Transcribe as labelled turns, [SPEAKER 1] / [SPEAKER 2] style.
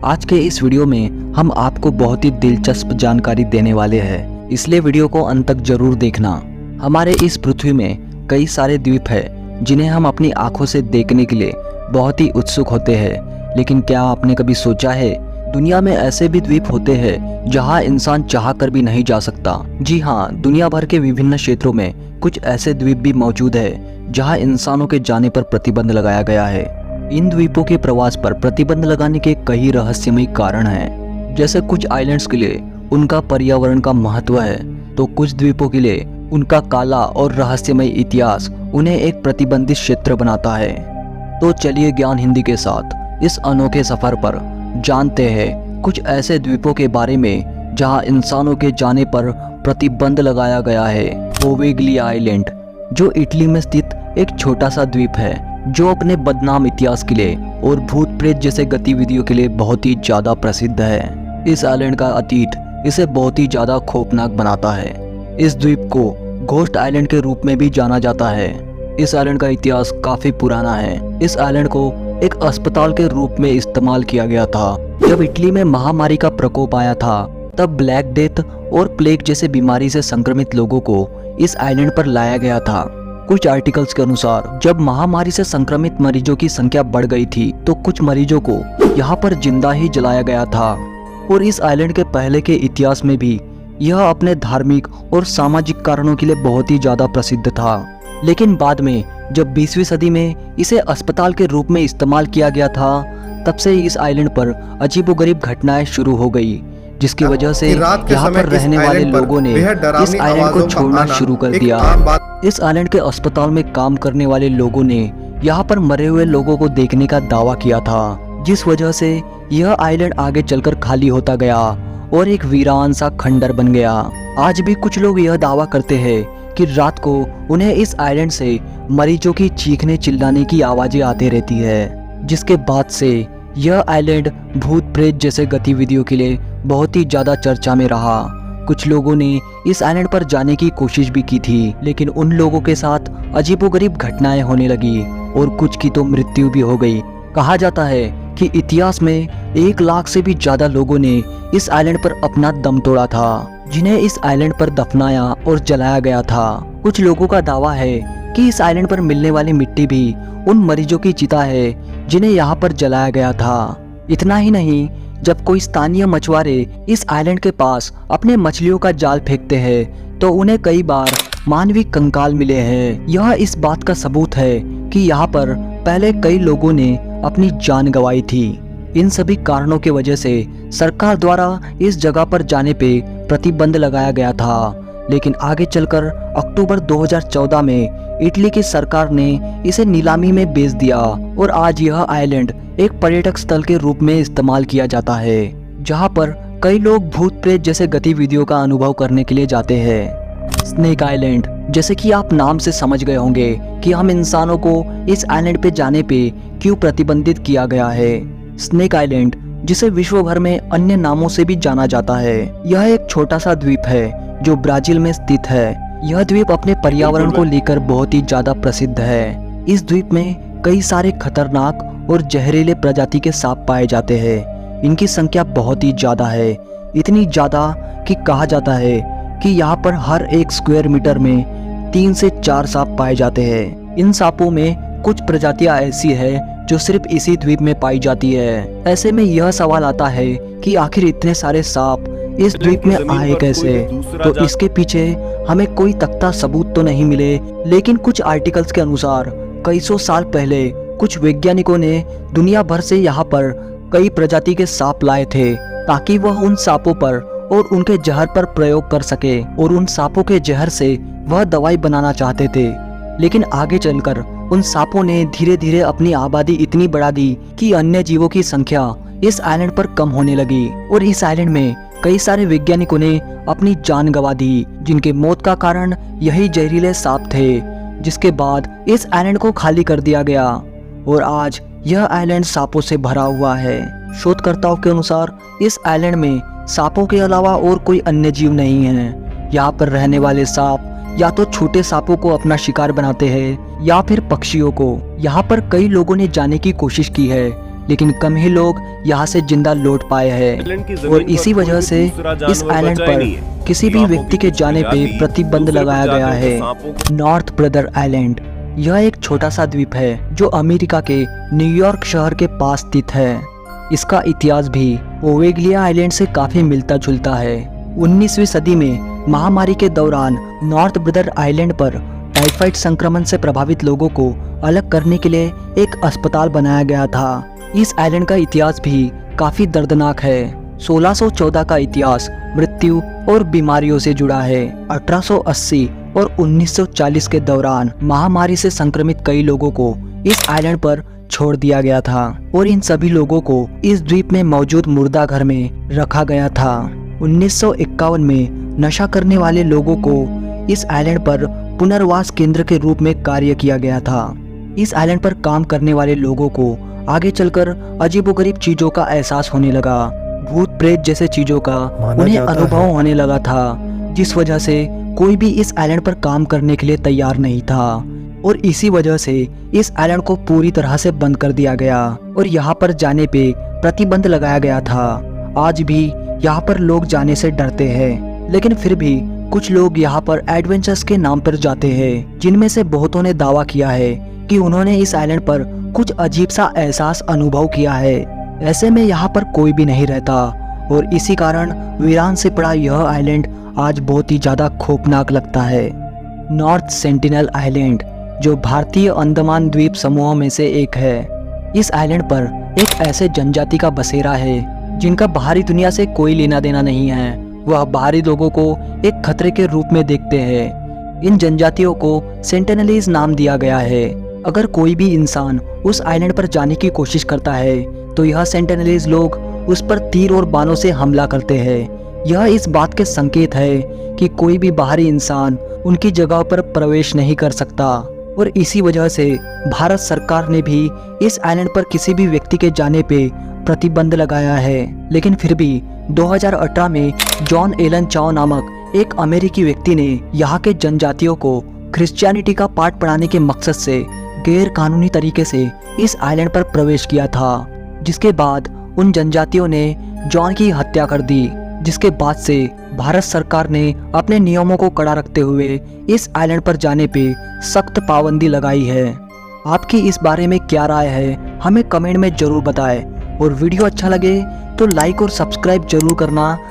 [SPEAKER 1] आज के इस वीडियो में हम आपको बहुत ही दिलचस्प जानकारी देने वाले हैं, इसलिए वीडियो को अंत तक जरूर देखना। हमारे इस पृथ्वी में कई सारे द्वीप हैं जिन्हें हम अपनी आंखों से देखने के लिए बहुत ही उत्सुक होते हैं, लेकिन क्या आपने कभी सोचा है दुनिया में ऐसे भी द्वीप होते हैं जहां इंसान चाह कर भी नहीं जा सकता। जी हाँ, दुनिया भर के विभिन्न क्षेत्रों में कुछ ऐसे द्वीप भी मौजूद है जहां इंसानों के जाने पर प्रतिबंध लगाया गया है। इन द्वीपों के प्रवास पर प्रतिबंध लगाने के कई रहस्यमय कारण हैं। जैसे कुछ आइलैंड्स के लिए उनका पर्यावरण का महत्व है, तो कुछ द्वीपों के लिए उनका काला और रहस्यमय इतिहास उन्हें एक प्रतिबंधित क्षेत्र बनाता है। तो चलिए ज्ञान हिंदी के साथ इस अनोखे सफर पर जानते हैं कुछ ऐसे द्वीपों के बारे में जहां इंसानों के जाने पर प्रतिबंध लगाया गया है। पोवेगली आइलैंड, जो इटली में स्थित एक छोटा सा द्वीप है, जो अपने बदनाम इतिहास के लिए और भूत प्रेत जैसे गतिविधियों के लिए बहुत ही ज्यादा प्रसिद्ध है। इस आइलैंड का अतीत इसे बहुत ही ज्यादा खौफनाक बनाता है। इस द्वीप को घोस्ट आइलैंड के रूप में भी जाना जाता है। इस आइलैंड का इतिहास काफी पुराना है। इस आइलैंड को एक अस्पताल के रूप में इस्तेमाल किया गया था। जब इटली में महामारी का प्रकोप आया था, तब ब्लैक डेथ और प्लेग जैसे बीमारी से संक्रमित लोगों को इस आइलैंड पर लाया गया था। कुछ आर्टिकल्स के अनुसार जब महामारी से संक्रमित मरीजों की संख्या बढ़ गई थी, तो कुछ मरीजों को यहाँ पर जिंदा ही जलाया गया था। और इस आइलैंड के पहले के इतिहास में भी यह अपने धार्मिक और सामाजिक कारणों के लिए बहुत ही ज्यादा प्रसिद्ध था। लेकिन बाद में जब 20वीं सदी में इसे अस्पताल के रूप में इस्तेमाल किया गया था, तब से इस आइलैंड पर अजीबोगरीब घटनाएं शुरू हो गई, जिसकी वजह से यहाँ पर रहने वाले लोगों ने इस आइलैंड को छोड़ना शुरू कर दिया। इस आइलैंड के अस्पताल में काम करने वाले लोगों ने यहाँ पर मरे हुए लोगों को देखने का दावा किया था, जिस वजह से यह आइलैंड आगे चलकर खाली होता गया और एक वीरान सा खंडर बन गया। आज भी कुछ लोग यह दावा करते हैं कि रात को उन्हें इस आइलैंड से मरीजों की चीखने चिल्लाने की आवाजें आती रहती है, जिसके बाद से यह आइलैंड भूत प्रेत जैसे गतिविधियों के लिए बहुत ही ज्यादा चर्चा में रहा। कुछ लोगों ने इस आइलैंड पर जाने की कोशिश भी की थी, लेकिन उन लोगों के साथ अजीबोगरीब घटनाएं होने लगी और कुछ की तो मृत्यु भी हो गई। कहा जाता है कि इतिहास में 1 लाख से भी ज्यादा लोगों ने इस आइलैंड पर अपना दम तोड़ा था, जिन्हें इस आइलैंड पर दफनाया और जलाया गया था। कुछ लोगों का दावा है कि इस आइलैंड पर मिलने वाली मिट्टी भी उन मरीजों की चिता है जिन्हें यहाँ पर जलाया गया था। इतना ही नहीं, जब कोई स्थानीय मछुआरे इस आइलैंड के पास अपने मछलियों का जाल फेंकते हैं, तो उन्हें कई बार मानवीय कंकाल मिले हैं। यह इस बात का सबूत है कि यहाँ पर पहले कई लोगों ने अपनी जान गंवाई थी। इन सभी कारणों की वजह से सरकार द्वारा इस जगह पर जाने पे प्रतिबंध लगाया गया था, लेकिन आगे चलकर अक्टूबर 2014 में इटली की सरकार ने इसे नीलामी में बेच दिया और आज यह आइलैंड एक पर्यटक स्थल के रूप में इस्तेमाल किया जाता है, जहां पर कई लोग भूत प्रेत जैसे गतिविधियों का अनुभव करने के लिए जाते हैं। स्नेक आइलैंड, जैसे कि आप नाम से समझ गए होंगे कि हम इंसानों को इस आइलैंड पे जाने पे क्यों प्रतिबंधित किया गया है। स्नेक आइलैंड, जिसे विश्व भर में अन्य नामों से भी जाना जाता है, यह एक छोटा सा द्वीप है जो ब्राजील में स्थित है। यह द्वीप अपने पर्यावरण को लेकर बहुत ही ज्यादा प्रसिद्ध है। इस द्वीप में कई सारे खतरनाक और जहरीले प्रजाति के सांप पाए जाते हैं। इनकी संख्या बहुत ही ज्यादा है, इतनी ज्यादा कि कहा जाता है कि यहाँ पर हर 1 स्क्वायर मीटर में 3 से 4 सांप पाए जाते हैं। इन सांपों में कुछ प्रजातियां ऐसी है जो सिर्फ इसी द्वीप में पाई जाती है। ऐसे में यह सवाल आता है कि आखिर इतने सारे सांप इस द्वीप में आए कैसे? तो इसके पीछे हमें कोई तख्ता सबूत तो नहीं मिले, लेकिन कुछ आर्टिकल्स के अनुसार कई सौ साल पहले कुछ वैज्ञानिकों ने दुनिया भर से यहाँ पर कई प्रजाति के सांप लाए थे, ताकि वह उन सांपों पर और उनके जहर पर प्रयोग कर सके, और उन सांपों के जहर से वह दवाई बनाना चाहते थे। लेकिन आगे चलकर उन सांपों ने धीरे धीरे अपनी आबादी इतनी बढ़ा दी कि अन्य जीवों की संख्या इस आइलैंड पर कम होने लगी, और इस आइलैंड में कई सारे वैज्ञानिकों ने अपनी जान गंवा दी, जिनके मौत का कारण यही जहरीले सांप थे। जिसके बाद इस आइलैंड को खाली कर दिया गया और आज यह आइलैंड सांपों से भरा हुआ है। शोधकर्ताओं के अनुसार इस आइलैंड में सांपों के अलावा और कोई अन्य जीव नहीं है। यहाँ पर रहने वाले सांप या तो छोटे सांपों को अपना शिकार बनाते हैं या फिर पक्षियों को। यहाँ पर कई लोगों ने जाने की कोशिश की है, लेकिन कम ही लोग यहाँ से जिंदा लौट पाए हैं और इसी वजह से इस आइलैंड पर किसी भी व्यक्ति के जाने पे प्रतिबंध लगाया गया है। नॉर्थ ब्रदर आइलैंड यह एक छोटा सा द्वीप है जो अमेरिका के न्यूयॉर्क शहर के पास स्थित है। इसका इतिहास भी ओवेग्लिया आइलैंड से काफी मिलता जुलता है। 19वीं सदी में महामारी के दौरान नॉर्थ ब्रदर आइलैंड पर टाइफाइड संक्रमण से प्रभावित लोगों को अलग करने के लिए एक अस्पताल बनाया गया था। इस आइलैंड का इतिहास भी काफी दर्दनाक है। 1614 का इतिहास मृत्यु और बीमारियों से जुड़ा है। 1880 और 1940 के दौरान महामारी से संक्रमित कई लोगों को इस आइलैंड पर छोड़ दिया गया था और इन सभी लोगों को इस द्वीप में मौजूद मुर्दा घर में रखा गया था। 1951 में नशा करने वाले लोगों को इस आइलैंड पर पुनर्वास केंद्र के रूप में कार्य किया गया था। इस आइलैंड पर काम करने वाले लोगों को आगे चलकर अजीबोगरीब चीजों का एहसास होने लगा। भूत प्रेत जैसे चीजों का उन्हें अनुभव होने लगा था, जिस वजह से कोई भी इस आइलैंड पर काम करने के लिए तैयार नहीं था और इसी वजह से इस आइलैंड को पूरी तरह से बंद कर दिया गया और यहाँ पर जाने पे प्रतिबंध लगाया गया था। आज भी यहाँ पर लोग जाने से डरते हैं, लेकिन फिर भी कुछ लोग यहाँ पर एडवेंचर्स के नाम पर जाते हैं, जिनमें से बहुतों ने दावा किया है कि उन्होंने इस आइलैंड पर कुछ अजीब सा एहसास अनुभव किया है। ऐसे में यहाँ पर कोई भी नहीं रहता और इसी कारण वीरान से पड़ा यह आइलैंड आज बहुत ही ज्यादा खौफनाक लगता है। नॉर्थ सेंटिनल आइलैंड जो भारतीय अंडमान द्वीप समूह में से एक है। इस आइलैंड पर एक ऐसे जनजाति का बसेरा है जिनका बाहरी दुनिया से कोई लेना देना नहीं है। वह बाहरी लोगों को एक खतरे के रूप में देखते हैं। इन जनजातियों को सेंटिनलीज नाम दिया गया है। अगर कोई भी इंसान उस आइलैंड पर जाने की कोशिश करता है तो यह सेंटिनलीज लोग उस पर तीर और बाणों से हमला करते हैं। यह इस बात के संकेत है कि कोई भी बाहरी इंसान उनकी जगह पर प्रवेश नहीं कर सकता और इसी वजह से भारत सरकार ने भी इस आइलैंड पर किसी भी व्यक्ति के जाने पे प्रतिबंध लगाया है। लेकिन फिर भी 2018 में जॉन एलन चाओ नामक एक अमेरिकी व्यक्ति ने यहाँ के जनजातियों को क्रिश्चियनिटी का पाठ पढ़ाने के मकसद से गैर कानूनी तरीके से इस आइलैंड पर प्रवेश किया था, जिसके बाद उन जनजातियों ने जॉन की हत्या कर दी। जिसके बाद से भारत सरकार ने अपने नियमों को कड़ा रखते हुए इस आइलैंड पर जाने पे सख्त पाबंदी लगाई है। आपकी इस बारे में क्या राय है हमें कमेंट में जरूर बताएं और वीडियो अच्छा लगे तो लाइक और सब्सक्राइब जरूर करना।